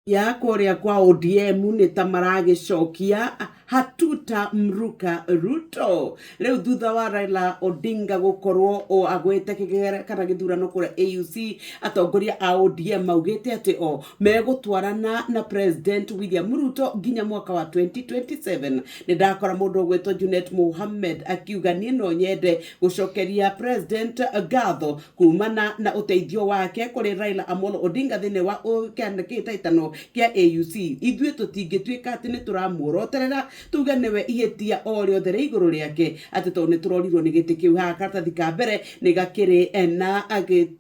ya korea kwa ODM ni tamarage shokia hatuta mruka Ruto leo thutha wa Raila Odinga gukorwo o agwete kigera kana githurano kura AUC atongoria a ODM maugite ati o megutwarana na President William Ruto nginya mwaka wa 2027 ni ndakora mundu gwetwo Junet Mohammed akiuga ni no nyende gucokeria President gatho kumana na uteithio wake kuri Raila Amolo Odinga thine wa kiandikita itano kia AUC ithuĩ tũtingĩtuĩka atĩ nĩ tũramuoroterera tuge niwe ihĩtia o rĩothe rĩ igũrũ rĩake atĩ tondũ nĩ tũrorirwo nĩ gĩtĩ kĩu haha karatathi ka mbere nĩ gakĩrĩ na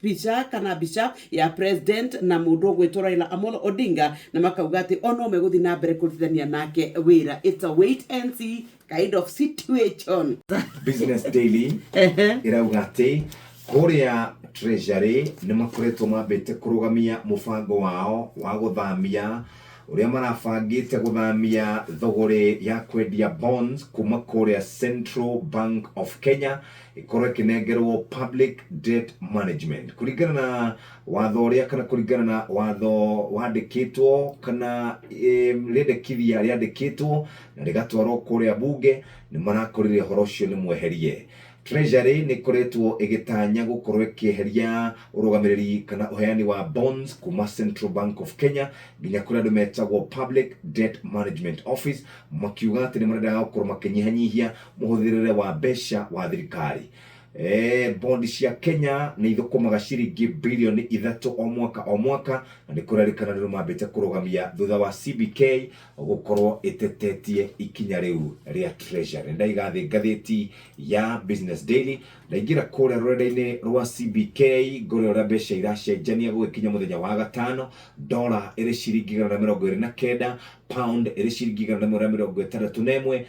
mbica kana mbica ya President na mũndũ ũgwĩtwo Raila Amolo Odinga na makauga atĩ o no megũthiĩ na mbere kũrutithania nake wĩra. It's a wait and see kind of situation. Business Daily irauga atĩ kuria Treasury nĩ makoretwo mambĩte kũrũgamia mũbango wao wa gũthamia uria marabangĩte gũthamia thogore ya kwendia bonds kuma kuria Central Bank of Kenya ikorwo kinengerwo Public Debt Management kuringana na watho uria kana kuringana na watho wandĩkĩtwo kana rĩendekithia rĩandĩkĩtwo na rĩgatwarwo kuria bunge nĩ marakorire horo ũcio nĩ mweherie. Treasury ni koretwo igitanya gukorwo ikieheria urugamiriri kana uheani wa bonds kuma Central Bank of Kenya nginya kuri andu metagwo Public Debt Management Office makiuga ati ni marenda gukorwo makinyihanyihia muhuthirire wa mbeca wa thirikari. Bondi cia Kenya ni ithukumaga ciringi bilioni 3 o mwaka na ni kurerikana rĩu mambĩte kũrũgamia thutha wa CBK gukorwo ĩtetetie ikinya rĩu rĩa Treasury. Ndaiga thĩ ngathĩti ya Business Daily ndaingira kũrĩa rũrenda-inĩ rwa CBK ngore ũrĩa mbeca iracenjania gũkinya mũthenya wa gatano. Dola ĩrĩ ciringi 129, pound ĩrĩ ciringi 161,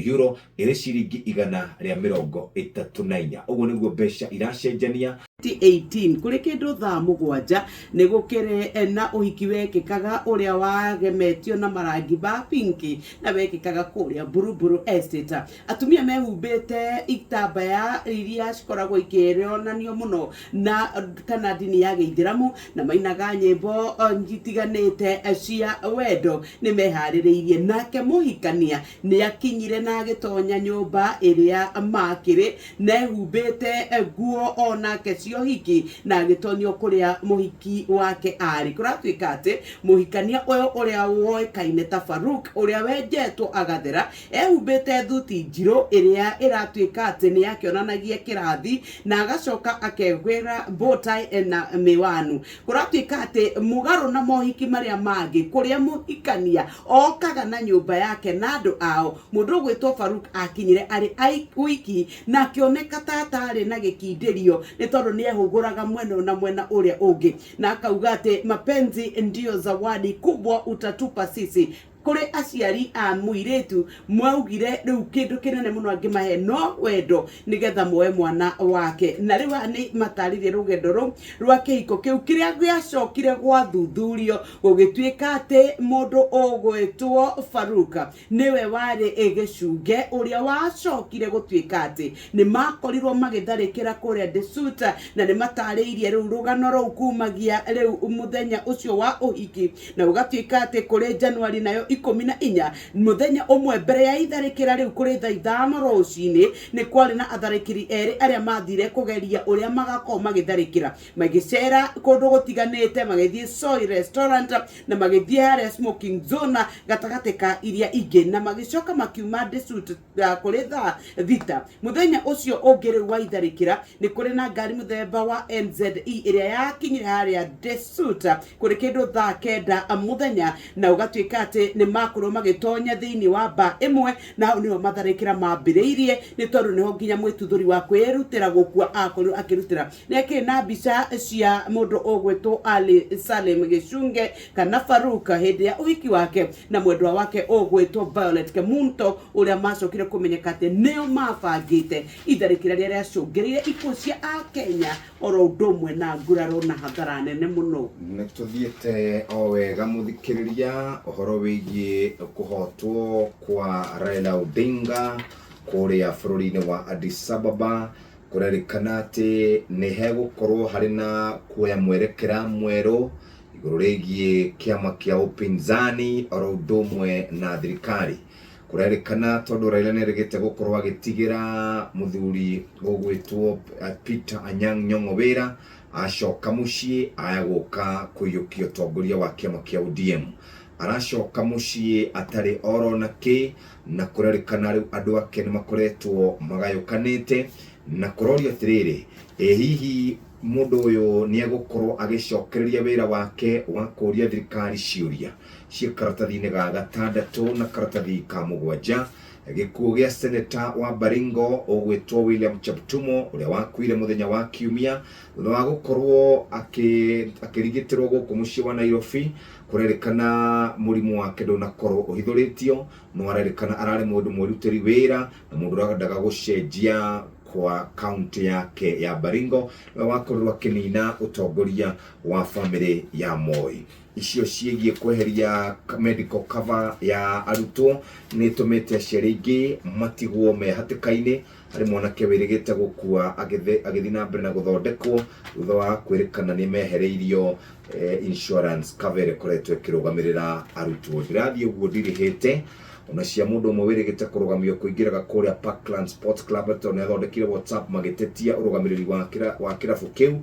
euro ĩrĩ ciringi 134. Uguo niguo mbeca iracenjania 18 kuri kindu thaa mugwanja ni gukire na uhiki wekikaga uria wagemetio na marangi ba pinki na wekikaga kuria Buruburu Estate. Atumia mehumbite itambaya iria cikoragwo ikĩonanio muno na kana dini ya Gĩithĩramu na mainaga nyĩmbo njitiganĩte cia wendo ni meharĩrĩirie nake muhikania ni akinyire na agĩtonya nyũmba iria makĩrĩ nehumbite nguo onake hiki na gitonyo kuria muhiki wake ari kuratuika ati muhikania uyo uria woikaine ta Faruk uria wenjetwo agathera ehumbite thuti njiro iria iratuika ati ni yakionanagia kirathi na agacoka akegwira botai na miwanu kuratuika ati mugaru na mohiki maria mangi kuria muhikania okaga na nyumba yake na andu ao mundu gwitwo Faruk akinyire ari wiki na kioneka tatari na gikindirio ni tondu ni huguraga mwena na mwena uria ungi na akauga ati mapenzi ndio zawadi kubwa utatupa sisi kuri aciari a muiretu mwaugire riu kindu kinene muno angimahe no wendo nigetha moe mwana wake na riu ni matarire rugendo ru rwa kihiko kiu kiria giacokire gwa thuthurio gugituika ati mundu ugwitwo Faruka niwe wari egicunge uria wacokire gutuika ati ni makorirwo magitharikira kuria Desuta na ni matariirie riu rugano ru kumagia riu muthenya ucio wa uhiki na ugatuika ati kuri January nayo 14 muthenya umwe mbere ya itharikira riu kuri thaa 5 rũcinĩ ni kwari na atharikiri eri aria mathire kugeria uria magako magitharikira magicera kundu gutiganite magithie Soy Restaurant na magithie haria smoking zone gatagati ka iria ingi na magicoka makiuma Desuta kuri thaa thita. Muthenya ucio ungiri wa itharikira ni kuri na ngari muthemba wa NZE iria yakinyire haria Desuta kuri kindu thaa 9 muthenya na ugatuika ati ni makorwo magitonya thiini wa ba imwe na niho matharikira mambiriirie ni tondu niho nginya mwituthuri wa kwirutira gukua akorwo akirutira neke na mbica cia mundu ugwitwo Ali Salem Gicunge kana Faruka hindi ya uhiki wake na mwendwa wake ugwitwo Violet Kemunto uria macokire kumenyeka ati nio mabangite itharikira riria cungirire ikuo cia a Kenya oro ndomwe na nguraro na hathara nene muno. Nituthiete o wega muthikiriria uhoro wigie kuhotwo kwa Raila Odinga kuria bururi-ini wa Addis Ababa kurerikana ati ni hegukorwo hari na kuoya mwerekera mweru iguru rigie kiama kia upinzani oro ndomwe na thirikari kurerikana tondu Raila nerigite gukorwo agitigira muthuri ugwitwo Peter Anyang' Nyong'o Wira acoka mucii ayaguka kuyukia utongoria wa kiama kia ODM. Aracoka mucii atari oro na ki na kurerikana riu andu ake ni makoretwo magayukanite na kuroria atiriri hihi mundu uyu ni egukorwo agicokereria wira wake wa kuria thirikari ciuria cia karatathi-ini ga gatandatu na karatathi ka mugwanja. Gikuo gia seneta wa Baringo ugwitwo William Cheptumo uria wakuire muthenya wa Kiumia thutha wa gukorwo akirigitirwo guku mucii wa Nairobi kurerikana murimu wake ndunakorwo uhithuritio no arerikana arari mundu mwirutiri wira na mundu uradaga gucenjia kwa county yake ya Baringo wakorwo akinina utongoria wa family ya Moi. Icio ciegie kweheria medical cover ya arutwo ni tumete aciari aingi matigwo me hatikaini ari mwanake wirigite gukua agithi na mbere na guthondekwo thutha wa kwirikana ni mehereirio insurance cover ikoretwo ikirugamirira arutwo. Ndirathie uguo ndirihite ona cia mundu umwe wirigite kurugamio kuingiraga kuria Parkland Sports Club tone athondekire WhatsApp magitetia urugamiriri wa kirabu kiu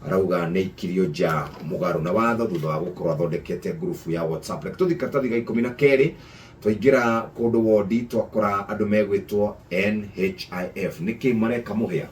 arauga ni ikirio ja mugaru na watho thutha wa gukorwo athondekete grupu ya WhatsApp. Reke tuthi karatathi ga 12 twaingira kundu wodi twakora andu megwitwo NHIF niki mareka muhia